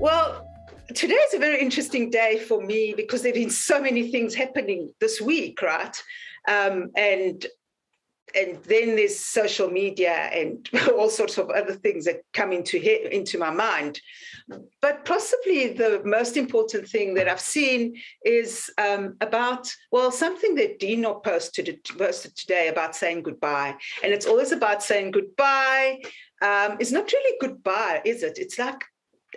Well, today is a very interesting day for me because there have been so many things happening this week, right? And then there's social media and all sorts of other things that come into my mind. But possibly the most important thing that I've seen is about, well, something that Dino posted today about saying goodbye. And it's always about saying goodbye. It's not really goodbye, is it? It's like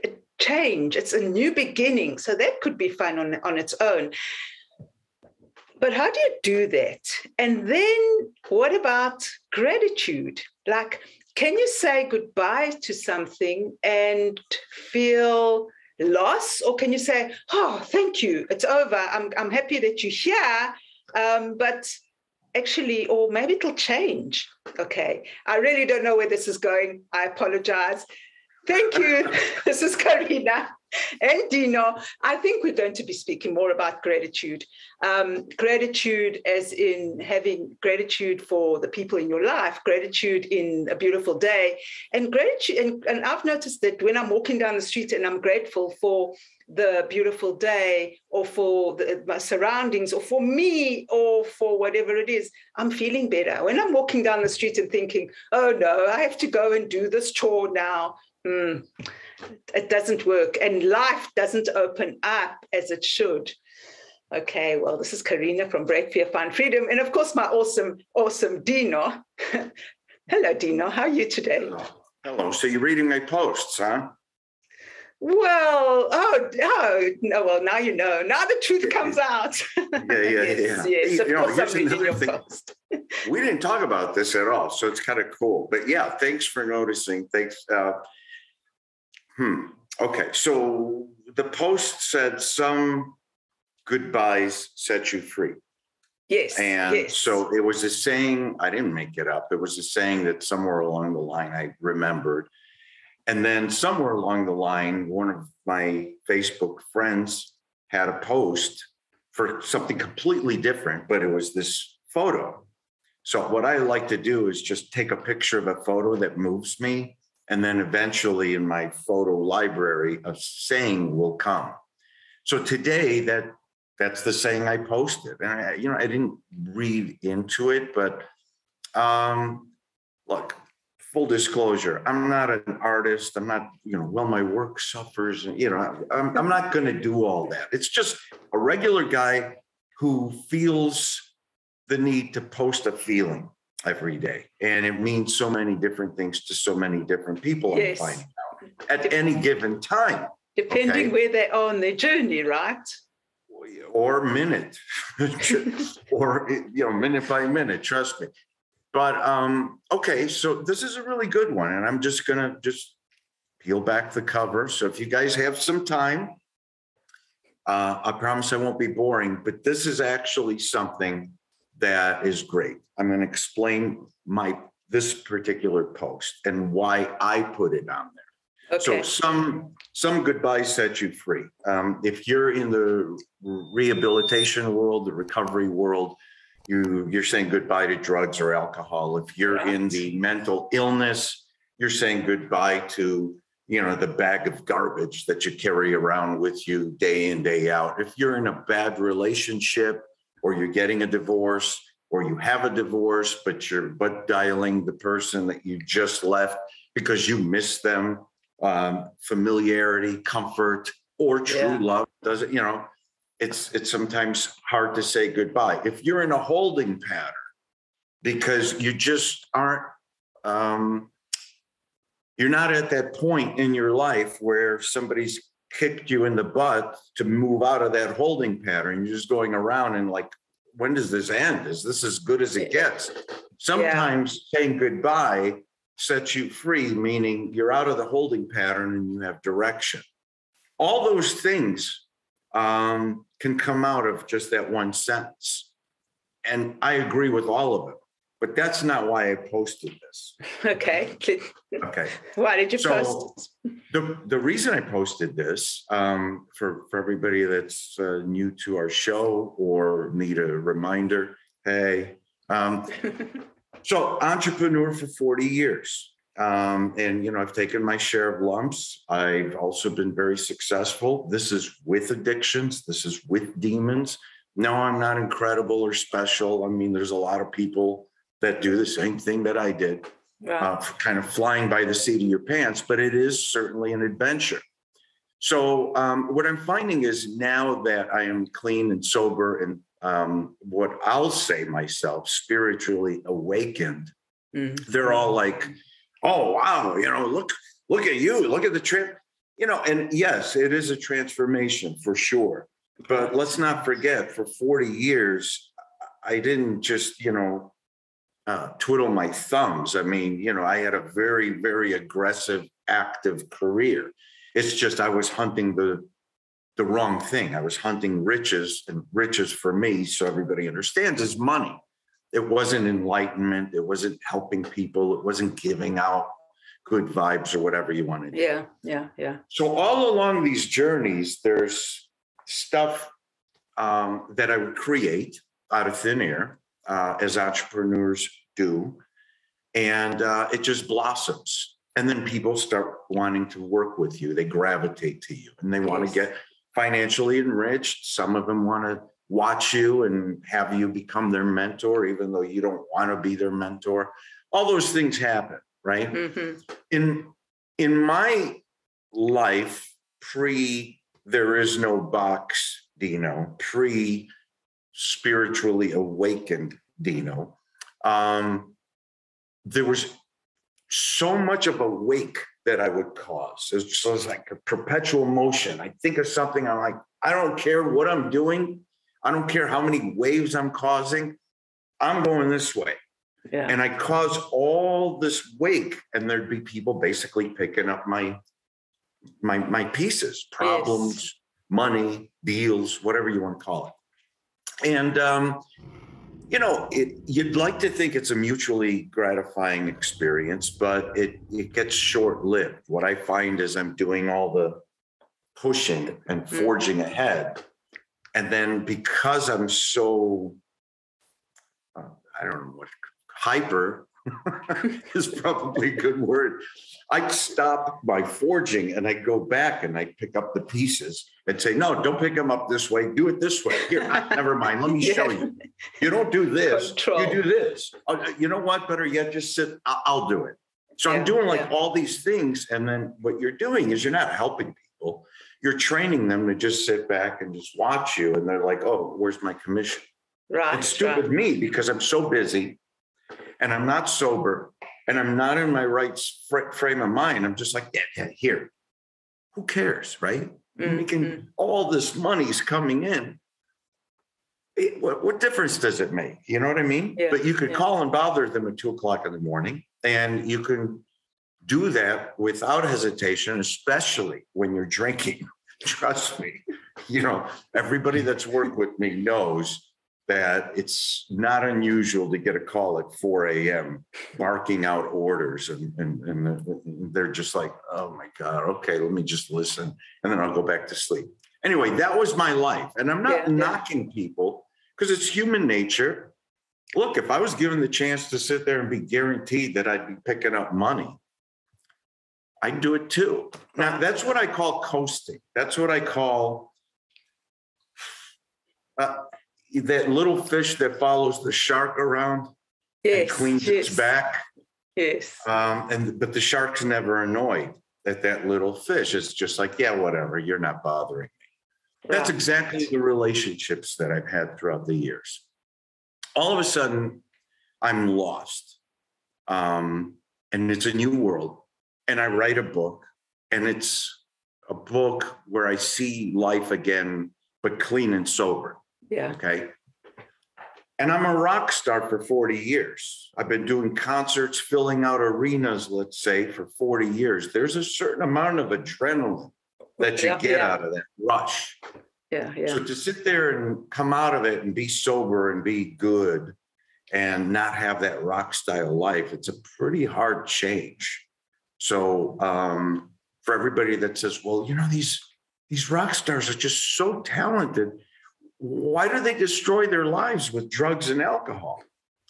a change. It's a new beginning. So that could be fun on its own. But how do you do that? And then what about gratitude? Like, can you say goodbye to something and feel loss? Or can you say, oh, thank you, it's over. I'm happy that you're here. But actually, or maybe it'll change. Okay, I really don't know where this is going. I apologize. Thank you. This is Carina and Dino. I think we're going to be speaking more about gratitude. Gratitude as in having gratitude for the people in your life, gratitude in a beautiful day, and gratitude. And I've noticed that when I'm walking down the street and I'm grateful for the beautiful day or for my surroundings or for me or for whatever it is, I'm feeling better. When I'm walking down the street and thinking, oh no, I have to go and do this chore now, it doesn't work, and life doesn't open up as it should. Okay, well, this is Carina from Break Fear, Find Freedom, and of course, my awesome Dino. Hello, Dino. How are you today? Hello. So you're reading my posts, huh? Well, no. Well, now you know. Now the truth comes out. Yes. Of course, I'm reading your post. We didn't talk about this at all, so it's kind of cool. But yeah, thanks for noticing. Thanks. Okay, so the post said some goodbyes set you free. Yes. And so it was a saying, I didn't make it up. It was a saying that somewhere along the line I remembered. And then somewhere along the line, one of my Facebook friends had a post for something completely different, but it was this photo. So what I like to do is just take a picture of a photo that moves me. And then eventually in my photo library, a saying will come. So today that's the saying I posted. And I didn't read into it, but look, full disclosure, I'm not an artist. I'm not, well, my work suffers. I'm not going to do all that. It's just a regular guy who feels the need to post a feeling every day. And it means so many different things to so many different people. Yes. I'm finding out at any given time. Depending where they are on their journey, right? Or minute, or, minute by minute, trust me. But, okay, so this is a really good one. And I'm just going to peel back the cover. So if you guys have some time, I promise I won't be boring, but this is actually something that is great. I'm going to explain this particular post and why I put it on there. Okay. So some goodbyes set you free. If you're in the rehabilitation world, the recovery world, you're saying goodbye to drugs or alcohol. If you're in the mental illness, you're saying goodbye to, the bag of garbage that you carry around with you day in, day out. If you're in a bad relationship, or you're getting a divorce, or you have a divorce, but you're butt dialing the person that you just left because you miss them, familiarity, comfort, or true love, it's sometimes hard to say goodbye. If you're in a holding pattern because you just aren't, you're not at that point in your life where somebody's kicked you in the butt to move out of that holding pattern. You're just going around and like, when does this end? Is this as good as it gets? Sometimes saying goodbye sets you free, meaning you're out of the holding pattern and you have direction. All those things can come out of just that one sentence. And I agree with all of it. But that's not why I posted this. Okay. Okay. Why did you post it? The reason I posted this, for everybody that's new to our show or need a reminder, hey, so entrepreneur for 40 years. And, you know, I've taken my share of lumps. I've also been very successful. This is with addictions. This is with demons. No, I'm not incredible or special. I mean, there's a lot of people that do the same thing that I did, kind of flying by the seat of your pants, but it is certainly an adventure. So what I'm finding is now that I am clean and sober and what I'll say myself, spiritually awakened, they're all like, oh, wow, you know, look at you, look at the trip, you know, and yes, it is a transformation for sure. But let's not forget, for 40 years, I didn't just, you know, twiddle my thumbs. I mean, you know, I had a very, very aggressive, active career. It's just I was hunting the wrong thing. I was hunting riches, and riches for me, so everybody understands, is money. It wasn't enlightenment. It wasn't helping people. It wasn't giving out good vibes or whatever you want to do. Yeah. So all along these journeys, there's stuff that I would create out of thin air, as entrepreneurs do. And it just blossoms. And then people start wanting to work with you. They gravitate to you and they want to get financially enriched. Some of them want to watch you and have you become their mentor, even though you don't want to be their mentor. All those things happen, right? In my life, there is no box, Dino, spiritually awakened Dino, there was so much of a wake that I would cause. It was like a perpetual motion. I think of something, I'm like, I don't care what I'm doing. I don't care how many waves I'm causing. I'm going this way. Yeah. And I cause all this wake, and there'd be people basically picking up my pieces, problems, money, deals, whatever you want to call it. And, you know, you'd like to think it's a mutually gratifying experience, but it gets short-lived. What I find is I'm doing all the pushing and forging ahead. And then because I'm so, I don't know what, hyper is probably a good word. I'd stop my forging and I'd go back and I'd pick up the pieces and say, no, don't pick them up this way. Do it this way. Here, never mind. Let me show you. You don't do this. Control. You do this. You know what? Better yet, just sit. I'll do it. So I'm doing like all these things. And then what you're doing is you're not helping people. You're training them to just sit back and just watch you. And they're like, oh, where's my commission? Right. It's stupid me because I'm so busy and I'm not sober and I'm not in my right frame of mind. I'm just like, yeah, here. Who cares, right? Making all this money's coming in. What difference does it make? You know what I mean? Yeah, but you could call and bother them at 2:00 in the morning, and you can do that without hesitation, especially when you're drinking. Trust me. You know, everybody that's worked with me knows that it's not unusual to get a call at 4 a.m. barking out orders, and they're just like, oh my God, okay, let me just listen, and then I'll go back to sleep. Anyway, that was my life. And I'm not knocking people because it's human nature. Look, if I was given the chance to sit there and be guaranteed that I'd be picking up money, I'd do it too. Now, that's what I call coasting. That's what I call that little fish that follows the shark around and cleans its back. Yes. But the shark's never annoyed at that little fish. It's just like, yeah, whatever, you're not bothering me. Right. That's exactly the relationships that I've had throughout the years. All of a sudden, I'm lost. And it's a new world. And I write a book, and it's a book where I see life again, but clean and sober. Yeah. Okay. And I'm a rock star for 40 years. I've been doing concerts, filling out arenas, let's say, for 40 years. There's a certain amount of adrenaline that you get out of that rush. Yeah. So to sit there and come out of it and be sober and be good and not have that rock style life, it's a pretty hard change. So for everybody that says, well, you know, these rock stars are just so talented, why do they destroy their lives with drugs and alcohol?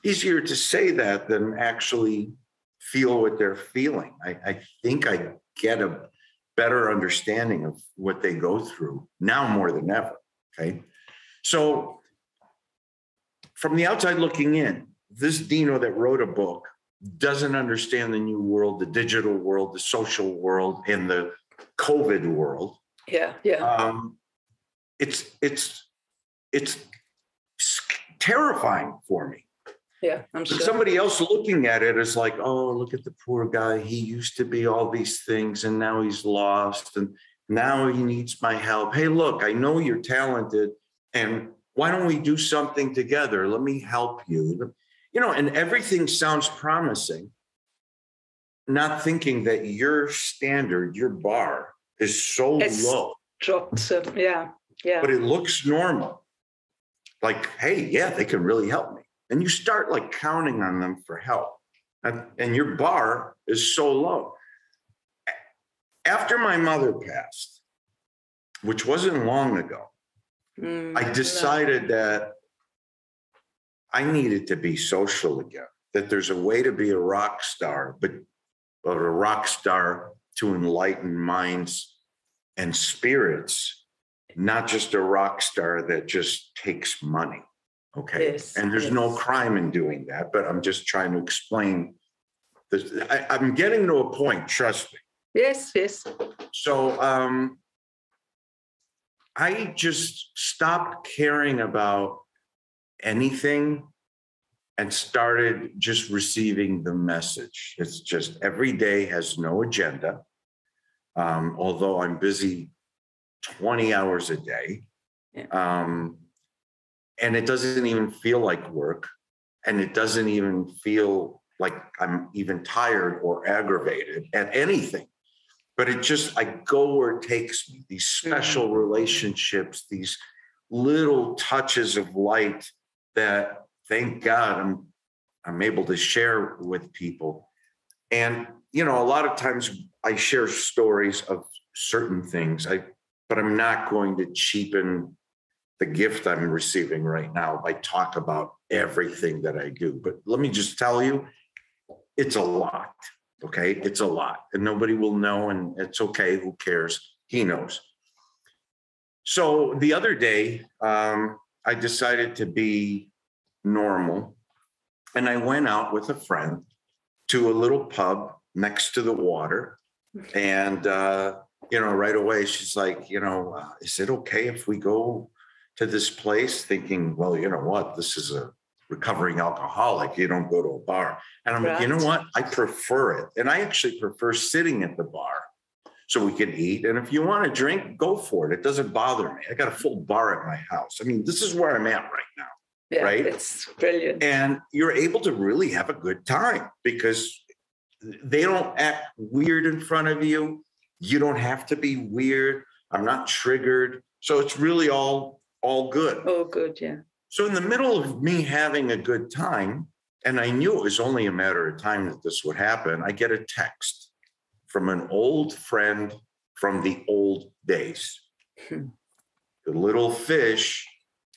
Easier to say that than actually feel what they're feeling. I think I get a better understanding of what they go through now more than ever. Okay. So from the outside looking in, this Dino that wrote a book doesn't understand the new world, the digital world, the social world, and the COVID world. Yeah. It's terrifying for me. Yeah, I'm sure. Somebody else looking at it is like, oh, look at the poor guy. He used to be all these things and now he's lost and now he needs my help. Hey, look, I know you're talented and why don't we do something together? Let me help you. You know, and everything sounds promising, not thinking that your standard, your bar is so low. Dropped. Yeah. But it looks normal. Like, hey, yeah, they can really help me. And you start like counting on them for help. And your bar is so low. After my mother passed, which wasn't long ago, I decided that I needed to be social again, that there's a way to be a rock star, but a rock star to enlighten minds and spirits, not just a rock star that just takes money. Okay. Yes, and there's no crime in doing that, but I'm just trying to explain this. I'm getting to a point, trust me. Yes. So I just stopped caring about anything and started just receiving the message. It's just every day has no agenda. Although I'm busy 20 hours a day. And it doesn't even feel like work. And it doesn't even feel like I'm even tired or aggravated at anything. But it just, I go where it takes me, these special relationships, these little touches of light that, thank God, I'm able to share with people. And, you know, a lot of times I share stories of certain things, but I'm not going to cheapen the gift I'm receiving right now by talk about everything that I do. But let me just tell you, it's a lot. Okay. It's a lot and nobody will know. And it's okay. Who cares? He knows. So the other day, I decided to be normal and I went out with a friend to a little pub next to the water. And, you know, right away, she's like, you know, is it okay if we go to this place? Thinking, well, you know what, this is a recovering alcoholic. You don't go to a bar. And I'm like, you know what? I prefer it. And I actually prefer sitting at the bar so we can eat. And if you want to drink, go for it. It doesn't bother me. I got a full bar at my house. I mean, this is where I'm at right now. Yeah, right? It's brilliant. And you're able to really have a good time because they don't act weird in front of you. You don't have to be weird. I'm not triggered. So it's really all good. Oh, good, yeah. So in the middle of me having a good time, and I knew it was only a matter of time that this would happen, I get a text from an old friend from the old days. The little fish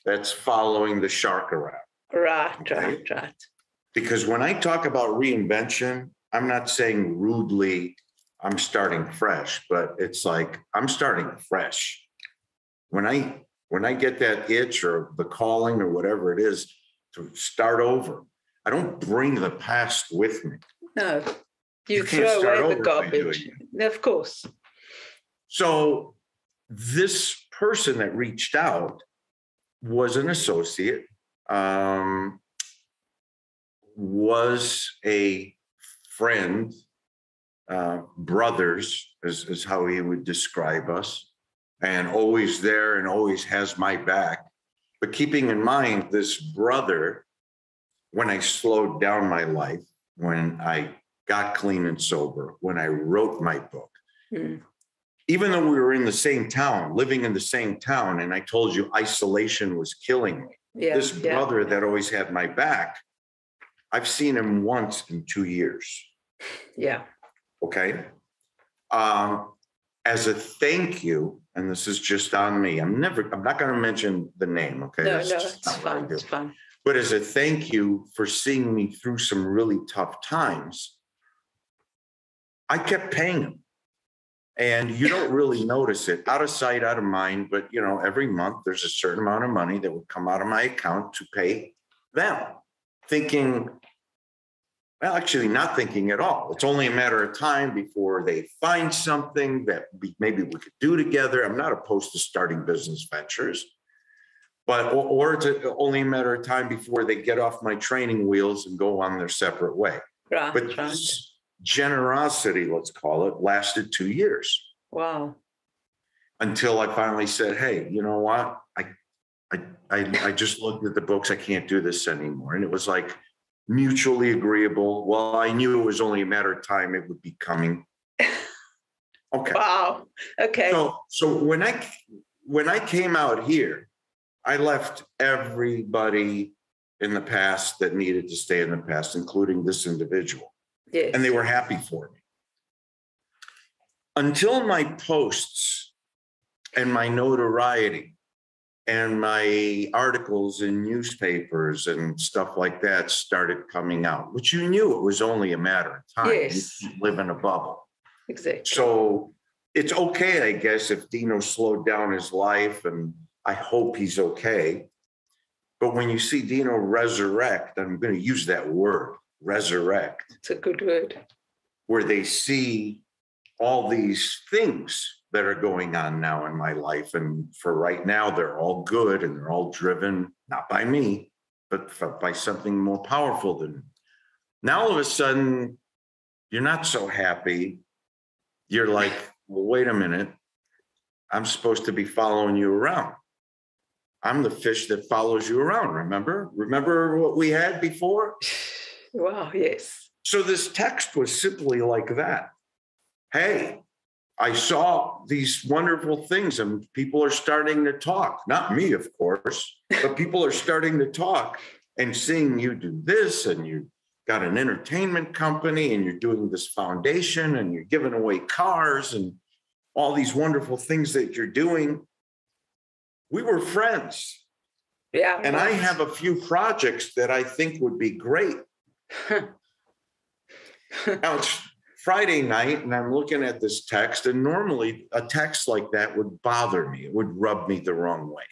that's following the shark around. Right. Because when I talk about reinvention, I'm not saying rudely, I'm starting fresh, but it's like, I'm starting fresh. When I get that itch or the calling or whatever it is to start over, I don't bring the past with me. No, you throw away the garbage. Of course. So this person that reached out was an associate, was a friend, brothers is how he would describe us, and always there and always has my back. But keeping in mind, this brother, when I slowed down my life, when I got clean and sober, when I wrote my book, even though we were in the same town, living in the same town, and I told you isolation was killing me, this brother that always had my back, I've seen him once in 2 years. Yeah. Okay. As a thank you, and this is just on me, I'm not going to mention the name. Okay. No, it's fine. It's fine. But as a thank you for seeing me through some really tough times, I kept paying him. And you don't really notice it, out of sight, out of mind. But, every month there's a certain amount of money that would come out of my account to pay them, thinking, well, actually not thinking at all. It's only a matter of time before they find something that maybe we could do together. I'm not opposed to starting business ventures, but, or it's only a matter of time before they get off my training wheels and go on their separate way. Right, but this generosity, let's call it, lasted 2 years. Wow. Until I finally said, hey, you know what? I just looked at the books. I can't do this anymore. And it was like mutually agreeable. Well, I knew it was only a matter of time it would be coming. Okay. Wow. Okay. So when I came out here, I left everybody in the past that needed to stay in the past, including this individual. Yes. And they were happy for me. Until my posts and my notoriety and my articles in newspapers and stuff like that started coming out, which you knew it was only a matter of time. Yes. You live in a bubble. Exactly. So it's okay, I guess, if Dino slowed down his life, and I hope he's okay. But when you see Dino resurrect, I'm going to use that word, resurrect. It's a good word. Where they see all these things that are going on now in my life. And for right now, they're all good and they're all driven, not by me, but by something more powerful than me. Now, all of a sudden, you're not so happy. You're like, well, wait a minute. I'm supposed to be following you around. I'm the fish that follows you around, remember? Remember what we had before? Wow, yes. So this text was simply like that. Hey, I saw these wonderful things and people are starting to talk. Not me, of course, but people are starting to talk and seeing you do this, and you got an entertainment company and you're doing this foundation and you're giving away cars and all these wonderful things that you're doing. We were friends. Yeah. And I have a few projects that I think would be great. Now it's Friday night and I'm looking at this text, and normally a text like that would bother me. It would rub me the wrong way.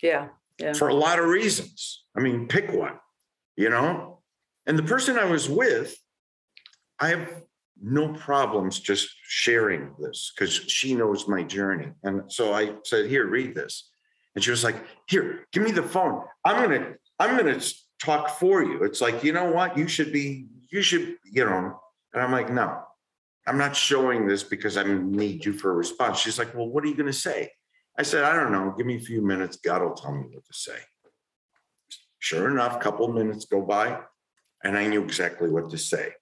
Yeah. For a lot of reasons. I mean, pick one, And the person I was with, I have no problems just sharing this because she knows my journey. And so I said, here, read this. And she was like, here, give me the phone. I'm going to talk for you. It's like, you know what? You should, And I'm like, no, I'm not showing this because I need you for a response. She's like, well, what are you going to say? I said, I don't know. Give me a few minutes. God will tell me what to say. Sure enough, a couple of minutes go by and I knew exactly what to say.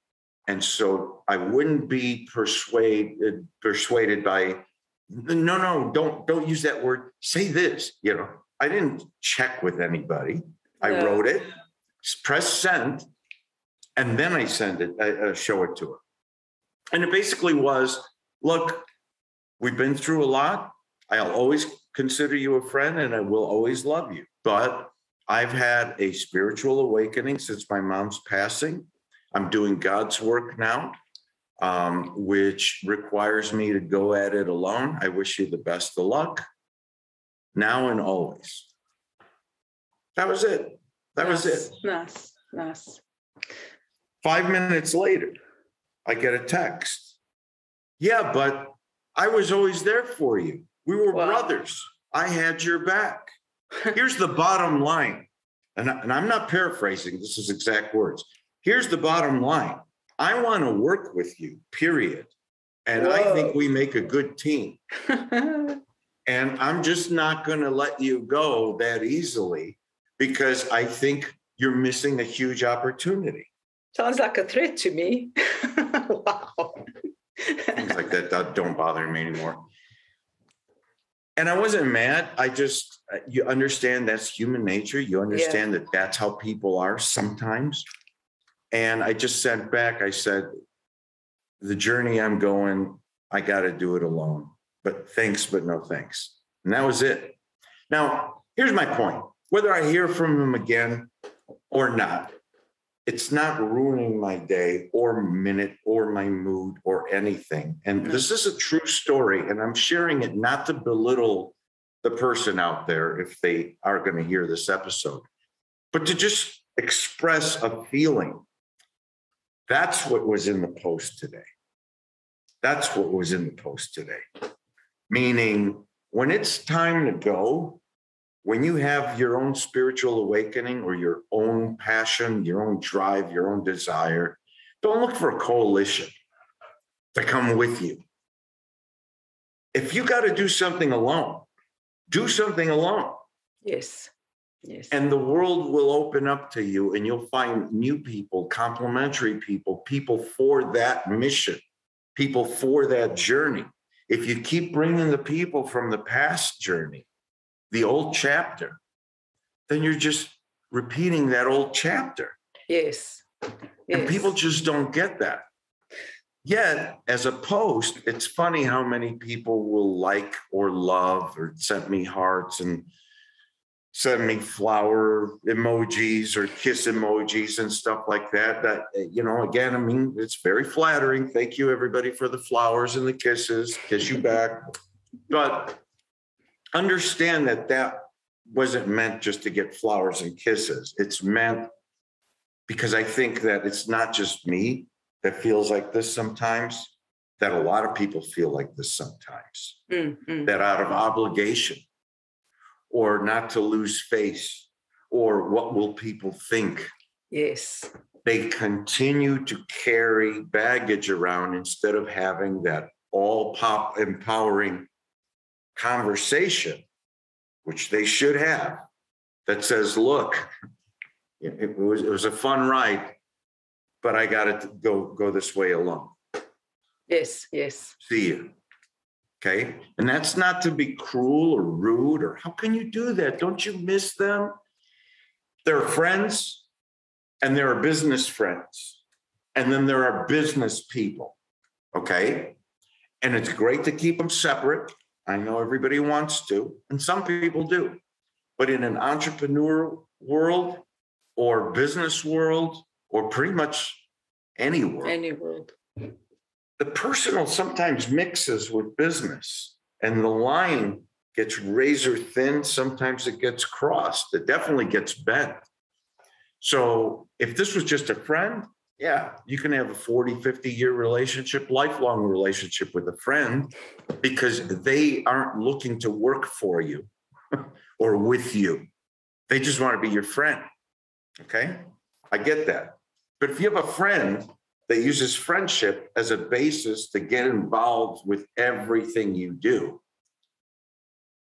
And so I wouldn't be persuaded by, no, don't use that word. Say this, I didn't check with anybody. I wrote it, press send, and then I send it, show it to her. And it basically was, look, we've been through a lot. I'll always consider you a friend and I will always love you. But I've had a spiritual awakening since my mom's passing. I'm doing God's work now, which requires me to go at it alone. I wish you the best of luck now and always. That was it. That was it. Nice. 5 minutes later, I get a text. Yeah, but I was always there for you. We were brothers. I had your back. Here's the bottom line. And I'm not paraphrasing. This is exact words. Here's the bottom line. I want to work with you, period. And I think we make a good team. And I'm just not going to let you go that easily because I think you're missing a huge opportunity. Sounds like a threat to me. Wow. Things like that don't bother me anymore. And I wasn't mad. You understand that's human nature. You understand that that's how people are sometimes. And I just sent back, I said, the journey I'm going, I got to do it alone. But thanks, but no thanks. And that was it. Now, here's my point. Whether I hear from him again or not, it's not ruining my day or minute or my mood or anything. And this is a true story. And I'm sharing it not to belittle the person out there if they are going to hear this episode, but to just express a feeling. That's what was in the post today. That's what was in the post today. Meaning, when it's time to go, when you have your own spiritual awakening or your own passion, your own drive, your own desire, don't look for a coalition to come with you. If you got to do something alone, do something alone. Yes. Yes. And the world will open up to you, and you'll find new people, complementary people, people for that mission, people for that journey. If you keep bringing the people from the past journey, the old chapter, then you're just repeating that old chapter. Yes. And people just don't get that. Yet, as a post, it's funny how many people will like or love or send me hearts and send me flower emojis or kiss emojis and stuff like that. That, you know, again, I mean, it's very flattering. Thank you, everybody, for the flowers and the kisses. Kiss you back. But understand that that wasn't meant just to get flowers and kisses. It's meant because I think that it's not just me that feels like this sometimes, that a lot of people feel like this sometimes, that out of obligation or not to lose face or what will people think? Yes. They continue to carry baggage around instead of having that all-pop empowering conversation, which they should have, that says, look, it was a fun ride, but I got to go this way alone. Yes, yes. See you. Okay. And that's not to be cruel or rude or how can you do that? Don't you miss them? There are friends and there are business friends. And then there are business people. Okay. And it's great to keep them separate. I know everybody wants to, and some people do. But in an entrepreneur world or business world or pretty much any world, the personal sometimes mixes with business and the line gets razor thin. Sometimes it gets crossed. It definitely gets bent. So if this was just a friend, yeah, you can have a 40, 50-year relationship, lifelong relationship with a friend because they aren't looking to work for you or with you. They just want to be your friend. Okay? I get that. But if you have a friend that uses friendship as a basis to get involved with everything you do,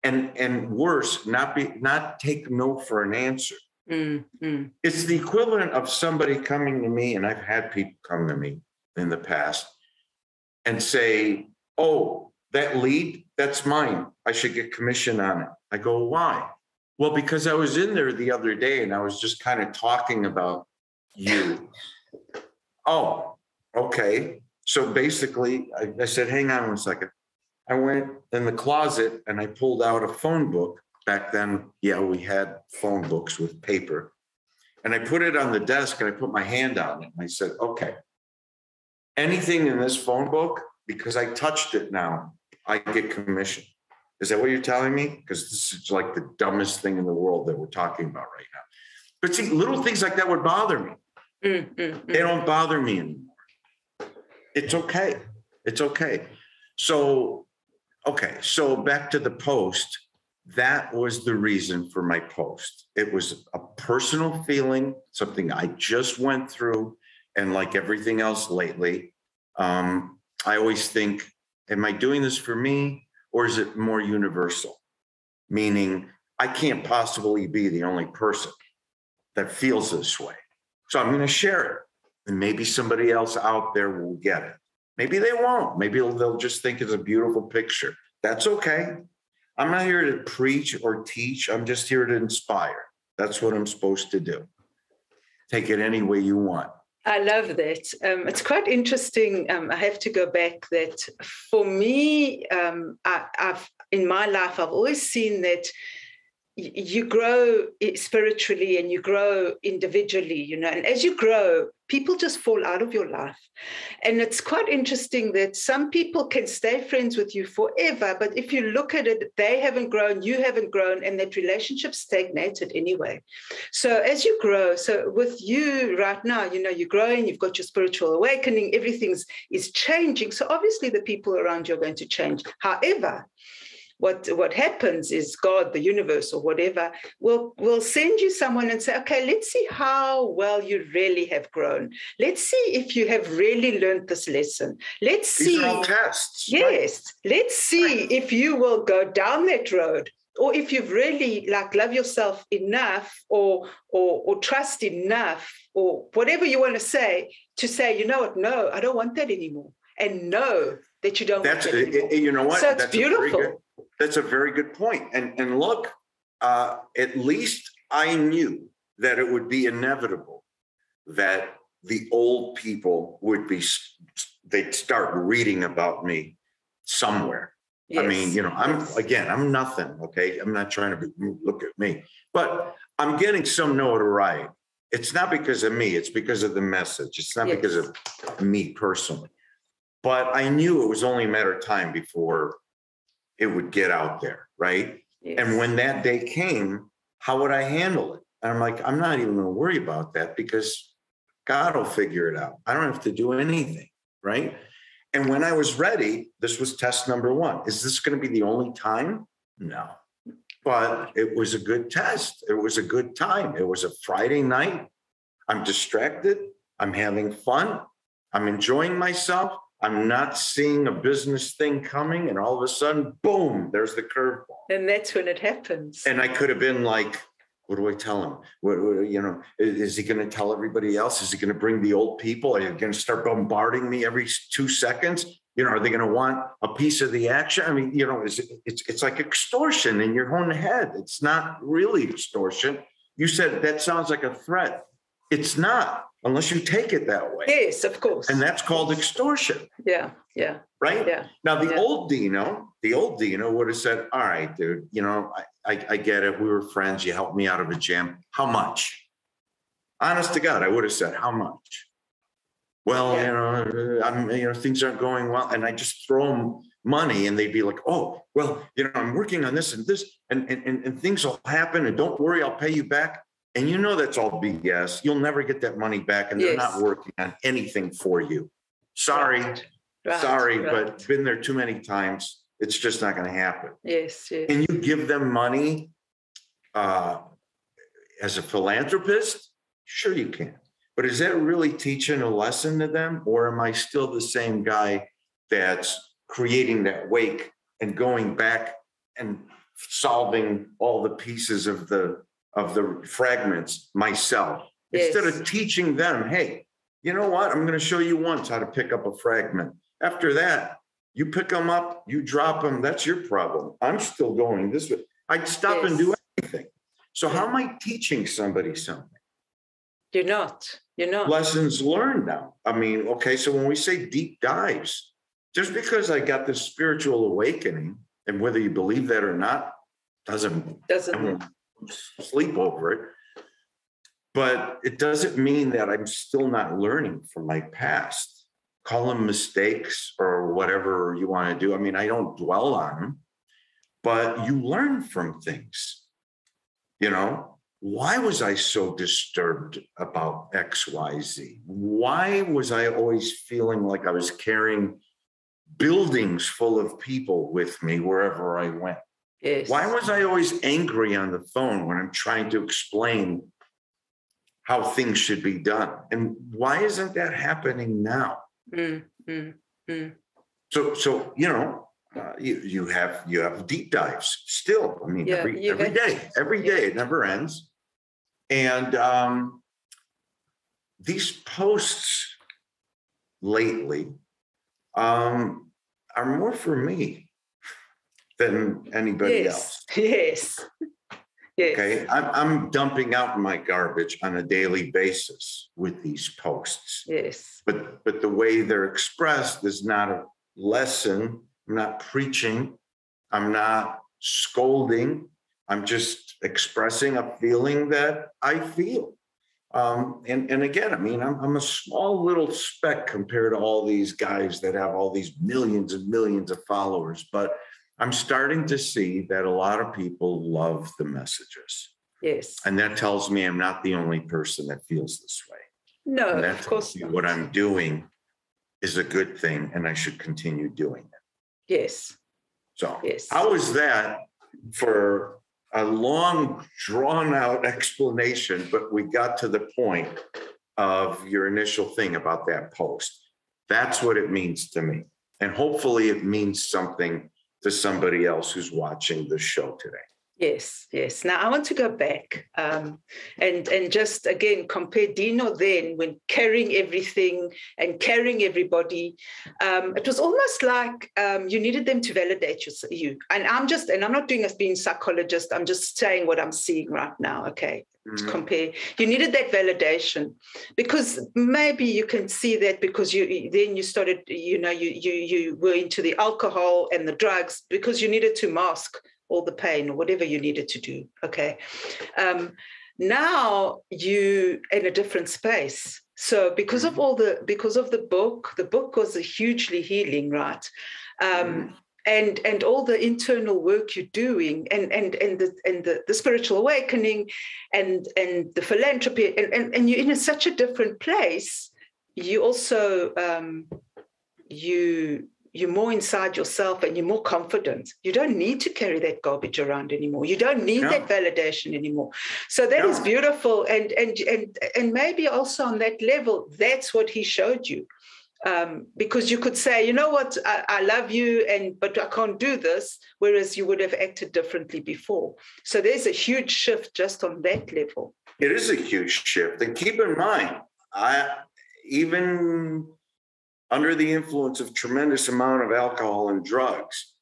and worse, not take no for an answer. It's the equivalent of somebody coming to me, and I've had people come to me in the past and say, oh, that lead, that's mine. I should get commission on it. I go, why? Well, because I was in there the other day and I was just kind of talking about you. Oh, okay. So basically, I said, hang on 1 second. I went in the closet and I pulled out a phone book. Back then, yeah, we had phone books with paper. And I put it on the desk and I put my hand on it. And I said, okay, anything in this phone book, because I touched it now, I get commission. Is that what you're telling me? Because this is like the dumbest thing in the world that we're talking about right now. But see, little things like that would bother me. They don't bother me anymore. It's okay. It's okay. So, okay. So back to the post. That was the reason for my post. It was a personal feeling, something I just went through. And like everything else lately, I always think, am I doing this for me or is it more universal? Meaning I can't possibly be the only person that feels this way. So I'm going to share it. And maybe somebody else out there will get it. Maybe they won't. Maybe they'll just think it's a beautiful picture. That's okay. I'm not here to preach or teach. I'm just here to inspire. That's what I'm supposed to do. Take it any way you want. I love that. It's quite interesting. I have to go back that for me, I've in my life, I've always seen that you grow spiritually and you grow individually, you know, and as you grow, people just fall out of your life. And it's quite interesting that some people can stay friends with you forever, but if you look at it, they haven't grown, you haven't grown, and that relationship stagnated anyway. So as you grow, so with you right now, you know, you're growing, you've got your spiritual awakening, everything's is changing. So obviously the people around you are going to change. However, what happens is God, the universe, or whatever, will send you someone and say, okay, let's see how well you really have grown. Let's see if you have really learned this lesson. Let's see. These are all tests. Yes. Right? Let's see if you will go down that road, or if you've really love yourself enough, or trust enough, or whatever you want to say, you know what? No, I don't want that anymore. And know that you don't want that anymore. You know what? So it's beautiful. That's a very good point. And look, at least I knew that it would be inevitable that the old people they'd start reading about me somewhere. Yes. I mean, you know, I'm nothing. Okay. I'm not trying to look at me, but I'm getting some notoriety. It's not because of me. It's because of the message. It's not because of me personally, but I knew it was only a matter of time before it would get out there, right? Yes. And when that day came, how would I handle it? And I'm like, I'm not even going to worry about that because God will figure it out. I don't have to do anything, right? And when I was ready, this was test number one. Is this going to be the only time? No. But it was a good test. It was a good time. It was a Friday night. I'm distracted. I'm having fun. I'm enjoying myself. I'm not seeing a business thing coming, and all of a sudden, boom, there's the curveball. And that's when it happens. And I could have been like, what do I tell him? What, you know, is he going to tell everybody else? Is he going to bring the old people? Are you going to start bombarding me every 2 seconds? You know, are they going to want a piece of the action? I mean, you know, it's like extortion in your own head. It's not really extortion. You said that sounds like a threat. It's not, unless you take it that way. Yes, of course. And that's called extortion. Yeah. Right? Yeah. Now, the old Dino would have said, all right, dude, you know, I get it. We were friends. You helped me out of a jam. How much? Honest to God, I would have said, how much? Well, you know, things aren't going well. And I just throw them money and they'd be like, oh, well, you know, I'm working on this and this and things will happen. And don't worry, I'll pay you back. And you know, that's all BS. You'll never get that money back. And they're not working on anything for you. Sorry. Right. But been there too many times. It's just not going to happen. Yes. Can you give them money as a philanthropist? Sure you can. But is that really teaching a lesson to them? Or am I still the same guy that's creating that wake and going back and solving all the pieces of the fragments myself? Yes. Instead of teaching them, hey, you know what? I'm going to show you once how to pick up a fragment. After that, you pick them up, you drop them. That's your problem. I'm still going this way. I'd stop and do anything. So how am I teaching somebody something? You're not. Lessons learned now. I mean, okay, so when we say deep dives, just because I got this spiritual awakening, and whether you believe that or not, doesn't sleep over it. But it doesn't mean that I'm still not learning from my past. Call them mistakes or whatever you want to do. I mean, I don't dwell on them, but you learn from things. You know, why was I so disturbed about X, Y, Z? Why was I always feeling like I was carrying buildings full of people with me wherever I went? Yes. Why was I always angry on the phone when I'm trying to explain how things should be done? And why isn't that happening now? So you know, you have deep dives still. I mean, every day, it never ends. And these posts lately are more for me than anybody else. Yes. Okay, I'm dumping out my garbage on a daily basis with these posts. Yes. But the way they're expressed is not a lesson. I'm not preaching. I'm not scolding. I'm just expressing a feeling that I feel. And again, I mean, I'm a small little speck compared to all these guys that have all these millions and millions of followers, but I'm starting to see that a lot of people love the messages. Yes. And that tells me I'm not the only person that feels this way. No, and that of course tells me not. what I'm doing is a good thing and I should continue doing it. Yes. So Yes. how was that for a long, drawn-out explanation, but we got to the point of your initial thing about that post. That's what it means to me. And hopefully it means something to somebody else who's watching the show today. Yes, yes. Now I want to go back and just again compare Dino then when carrying everything and carrying everybody. It was almost like you needed them to validate you. And I'm not doing as being psychologist. I'm just saying what I'm seeing right now. Okay. To compare, you needed that validation because maybe you can see that because you started, you were into the alcohol and the drugs because you needed to mask all the pain or whatever you needed to do. Okay. Now you in a different space. So because of the book was a hugely healing, right? And all the internal work you're doing and the spiritual awakening and the philanthropy and you're in such a different place. You also you're more inside yourself and you're more confident. You don't need to carry that garbage around anymore. You don't need that validation anymore. So that is beautiful. And maybe also on that level, that's what he showed you. Because you could say, you know what, I love you, but I can't do this, whereas you would have acted differently before. So there's a huge shift just on that level. It is a huge shift. And keep in mind, even under the influence of tremendous amount of alcohol and drugs,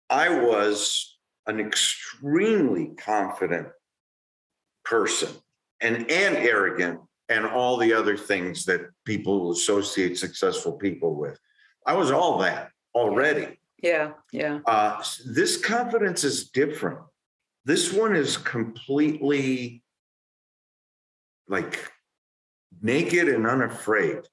I was an extremely confident person and arrogant and all the other things that people associate successful people with. I was all that already. Yeah. This confidence is different. This one is completely like naked and unafraid.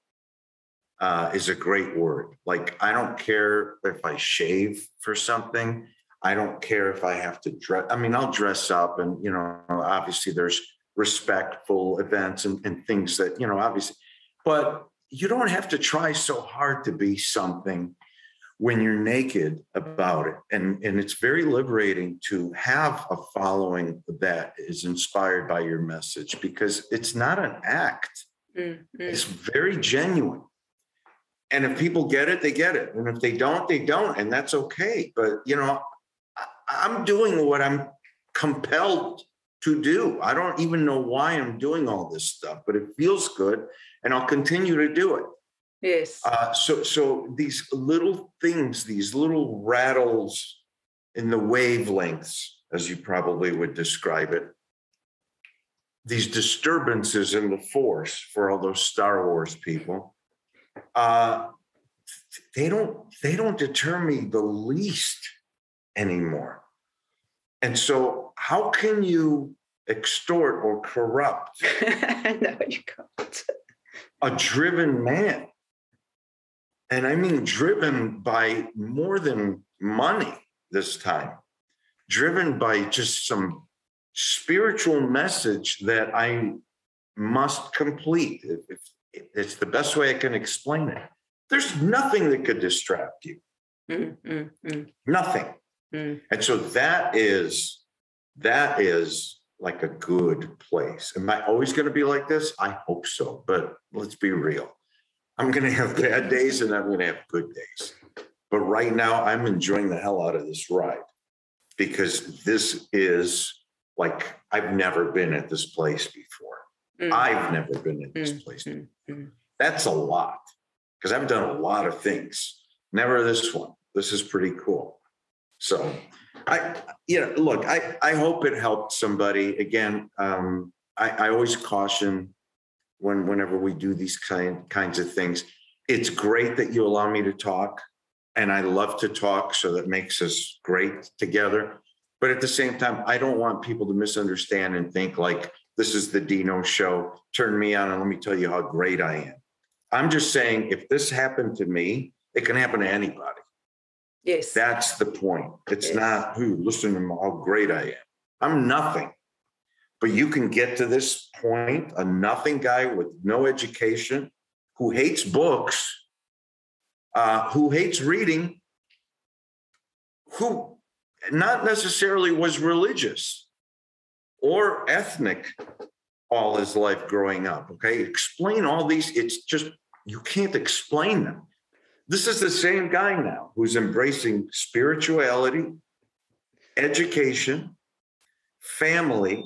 Is a great word. Like, I don't care if I shave for something. I don't care if I have to dress. I mean, I'll dress up and, obviously there's respectful events and things that, obviously, but you don't have to try so hard to be something when you're naked about it. And it's very liberating to have a following that is inspired by your message because it's not an act. It's very genuine. And if people get it, they get it. And if they don't, they don't. And that's okay. But, I'm doing what I'm compelled to do. I don't even know why I'm doing all this stuff, but it feels good. And I'll continue to do it. Yes. So these little things, these little rattles in the wavelengths, as you probably would describe it, these disturbances in the force for all those Star Wars people, they don't deter me the least anymore. And so how can you extort or corrupt No, you can't. a driven man? And I mean driven by more than money this time, driven by just some spiritual message that I must complete. It's the best way I can explain it. There's nothing that could distract you. Nothing. And so that is like a good place. Am I always going to be like this? I hope so. But let's be real. I'm going to have bad days and I'm going to have good days. But right now I'm enjoying the hell out of this ride because this is like, I've never been at this place before. I've never been at this place before. That's a lot because I've done a lot of things. Never this one. This is pretty cool. So look, I hope it helped somebody. Again, I always caution whenever we do these kinds of things. It's great that you allow me to talk, and I love to talk, so that makes us great together. But at the same time, I don't want people to misunderstand and think like, this is the Dino show. Turn me on and let me tell you how great I am. I'm just saying, if this happened to me, it can happen to anybody. Yes. That's the point. It's Yes. not, listen to how great I am. I'm nothing. But you can get to this point, a nothing guy with no education, who hates books, who hates reading, who not necessarily was religious or ethnic all his life growing up. Okay. Explain all these. It's just, you can't explain them. This is the same guy now who's embracing spirituality, education, family,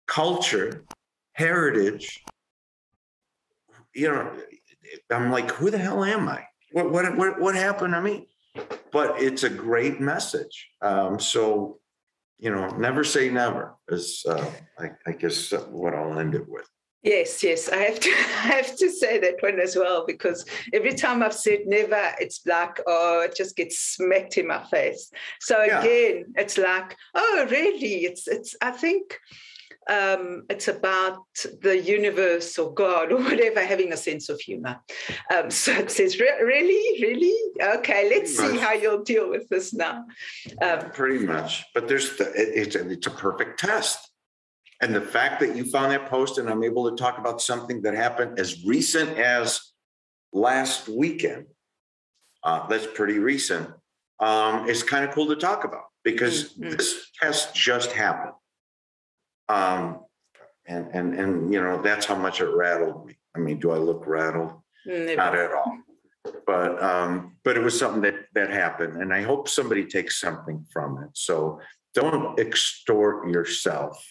culture, heritage. You know, I'm like, who the hell am I? What happened to me? But it's a great message. So, you know, never say never is, I guess, what I'll end it with. Yes, I have to say that one as well, because every time I've said never, it's like, oh, it just gets smacked in my face. So again, it's like, oh, really? It's. I think it's about the universe or God or whatever having a sense of humor. So it says, really? Okay, let's see how you'll deal with this now. Pretty much. But it's a perfect test. And the fact that you found that post and I'm able to talk about something that happened as recent as last weekend, that's pretty recent, is kind of cool to talk about, because this test just happened. And you know, that's how much it rattled me. I mean, do I look rattled? Not at all. But it was something that happened, and I hope somebody takes something from it. So don't extort yourself,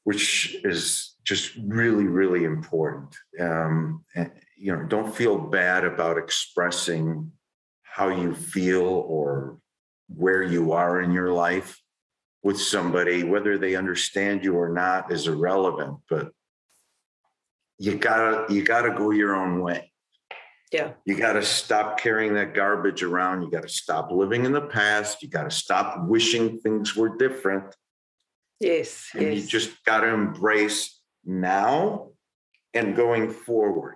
which is just really, really important. And, you know, don't feel bad about expressing how you feel or where you are in your life with somebody. Whether they understand you or not is irrelevant, but you gotta go your own way. Yeah. You gotta stop carrying that garbage around. You gotta stop living in the past. You gotta stop wishing things were different. Yes. And you just got to embrace now and going forward.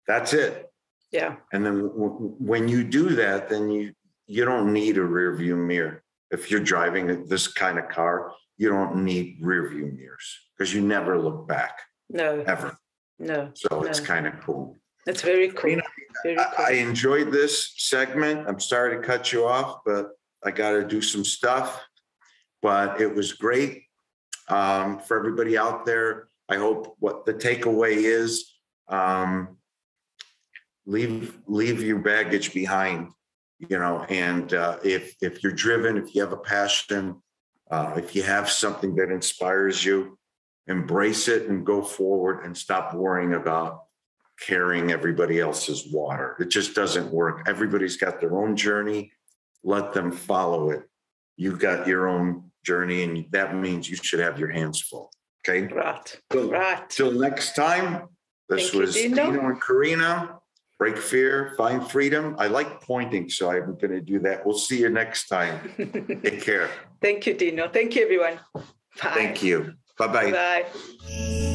That's it. Yeah. And then when you do that, then you don't need a rear view mirror. If you're driving this kind of car, you don't need rear view mirrors, because you never look back. No. Ever. No. So it's kind of cool. That's very cool. You know, very cool. I enjoyed this segment. I'm sorry to cut you off, but I got to do some stuff. But it was great for everybody out there. I hope what the takeaway is, leave your baggage behind, you know, and if you're driven, if you have a passion, if you have something that inspires you, embrace it and go forward and stop worrying about carrying everybody else's water. It just doesn't work. Everybody's got their own journey. Let them follow it. You've got your own journey, and that means you should have your hands full. Okay. Right. Till next time. This was Dino and Carina. Break fear, find freedom. I like pointing, so I'm going to do that. We'll see you next time. Take care. Thank you, Dino. Thank you, everyone. Bye. Thank you. Bye-bye. Bye.